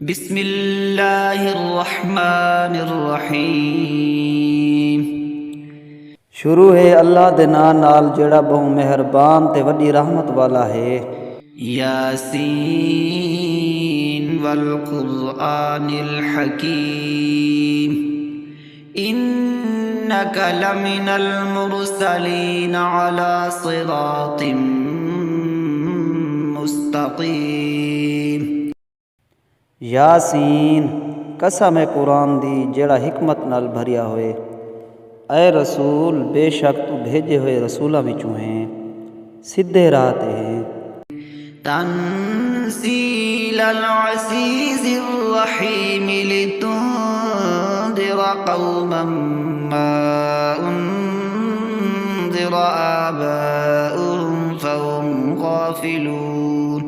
بسم اللہ الرحمن الرحیم۔ شروع ہے اللہ دے نام نال جڑا بہو مہربان تے وڈی رحمت والا ہے۔ یاسین والقرآن الحکیم انک لمن المرسلین علی صراط مستقیم۔ یاسین قسم ہے قرآن دی جڑا حکمت نال بھریا ہوئے۔ اے رسول بے شک تو بھیجے ہوئے رسولاں وچوں ہیں، سیدھے راہ تے ہیں۔ تنزیل العزیز الرحیم لتنذر قوما ما انذر آباؤهم فهم غافلون۔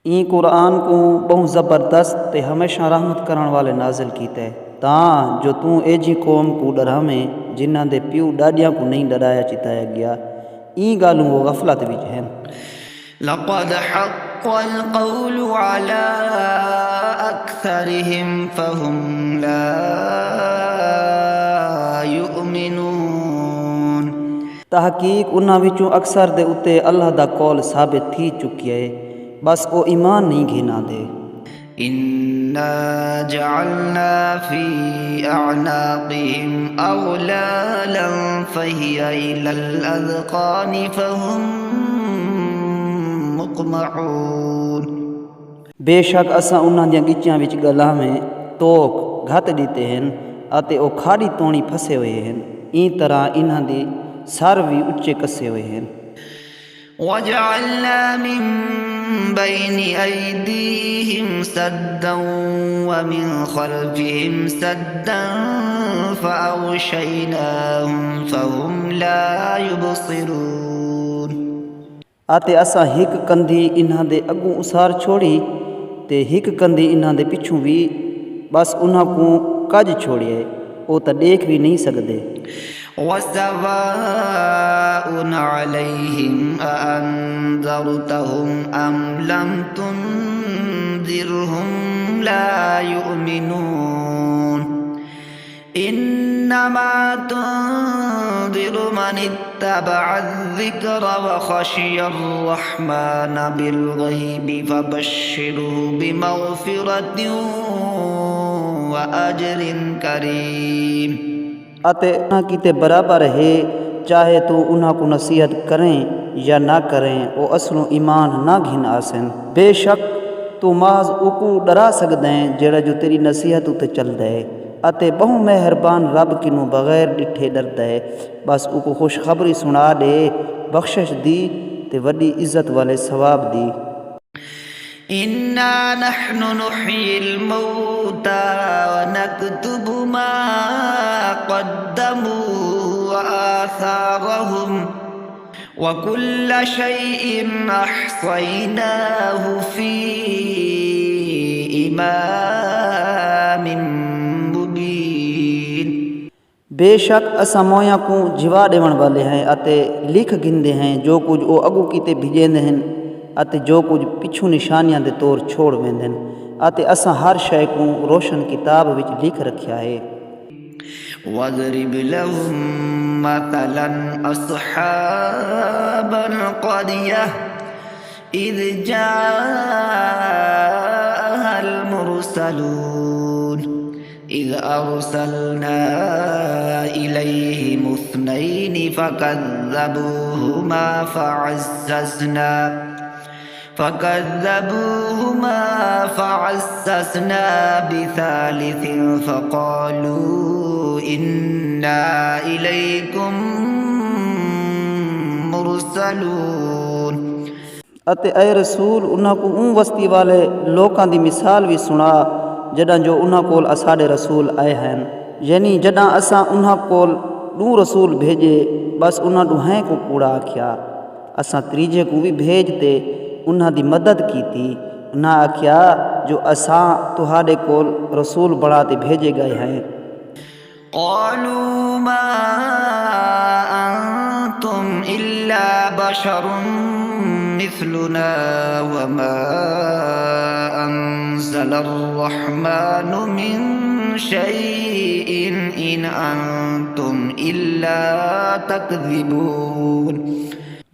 این قرآن کو بہت زبردست تے ہمیشہ رحمت کرن والے نازل کیتا ہے تاں جو تو اے جی قوم کو ڈراویں جنہاں دے پیو ڈاڈیاں کو نہیں ڈرایا چتایا گیا، این گالوں وہ غفلت وچ ہیں۔ لقد حق القول على أكثرهم فهم لا يؤمنون۔ تحقیق انہاں وچوں اکثر دے اتے اللہ دا قول ثابت تھی چکی ہے، بس او ایمان نہیں گھنا دے۔ إنا جعلنا في أعناقهم أغلالا فهي إلى الأذقان فهم مقمحون۔ بے شک اساں انہاں دیاں گچیاں وچ گلاں میں توک گھت دیتے ہیں اتے او کھاڑی تونی پھسے ہوئے ہیں، این طرح انہاں دی سر وی اچے کسے ہوئے ہیں۔ وجعلنا من بين أيديهم سدا ومن خلفهم سدا فأغشيناهم فهم لا يبصرون۔ اتے اساں ہک کندھی انہاں دے اگوں اسار چھوڑی تے ہک کندھی انہاں دے پچھوں بھی، بس انہاں کو کج چھوڑیے او تاں دیکھ بھی نہیں سکدے۔ وسواء عليهم أأنذرتهم أم لم تنذرهم لا يؤمنون۔ إنما تنذر من اتبع الذكر وخشي الرحمن بالغيب فبشره بمغفرة وأجر كريم۔ اتے انہاں کیتے برابر ہے چاہے تو انہاں کو نصیحت کریں یا نہ کریں او اصلوں ایمان نہ گھن آسن۔ بے شک تو محض اوکو ڈرا سکدیں جڑا جو تیری نصیحت اتے چلدا ہے، اتے بہو مہربان رب کنوں بغیر ڈٹھے ڈردا ہے، بس اوکو خوشخبری سنا دے، بخشش دی تے وڈی عزت والے ثواب دی۔ إنا نحن نحيي الموتى ونكتب ما قدموا وآثارهم وكل شيء أحصيناه في إمام مبين۔ بے شک اساں مویاں کو جوا ڈیون والے ہیں اتے لکھ گندے ہیں جو کچھ او اگو کیتے بھیجیندے ہیں اتے جو کچھ پچھوں نشانیاں دے طور چھوڑ ویندے ہیں، اتے اساں ہر شے کو روشن کتاب وچ لکھ رکھیا ہے۔ واضرب لهم مثلا أصحاب القرية إذ جاءها المرسلون إذ أرسلنا إليهم اثنين فكذبوهما فعززنا بثالث فقالوا إنا إليكم مرسلون۔ اتے اے رسول انہاں کو اون وستی والے لوکاں دی مثال بھی سنا جڈاں جو انہاں کول اساڈے رسول آئے ہیں، یعنی جڈاں اساں انہاں کول دو رسول بھیجے بس انہاں ڈوہیں کو کوڑا آکھیا، اساں تریجے کو بھی بھیج تے انہاں دی مدد کیتی، انہاں آکھیا جو اساں تہاڈے کول رسول بڑھا تے بھیجے گئے ہیں۔ قالوا ما أنتم إلا بشر مثلنا وما أنزل نزل الرحمن من شيء إن أنتم إلا تكذبون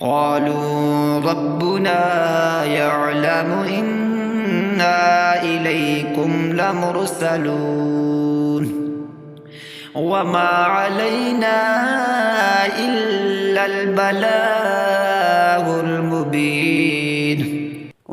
قالوا ربنا يعلم إنا إليكم لمرسلون وما علينا إلا البلاغ المبين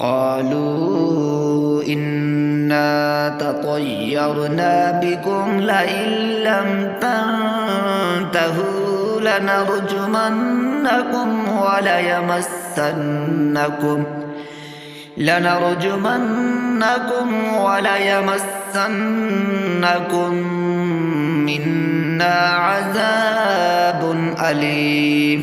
قالوا إنا تطيرنا بكم لئن لم تنتهوا لنرجمنكم وليمسنكم منا عذاب أليم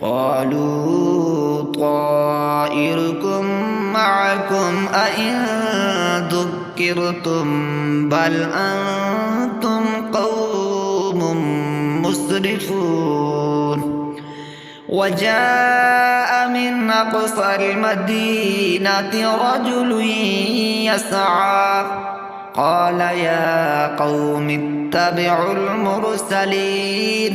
قالوا طائركم معكم أئن ذكرتم بل أنتم قوم مسرفون وجاء من أقصى المدينة رجل يسعى قال يا قوم اتبعوا المرسلين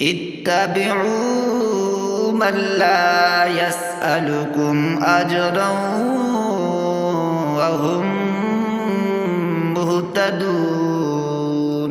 اتبعوا من لا يسألكم أجرا وهم مهتدون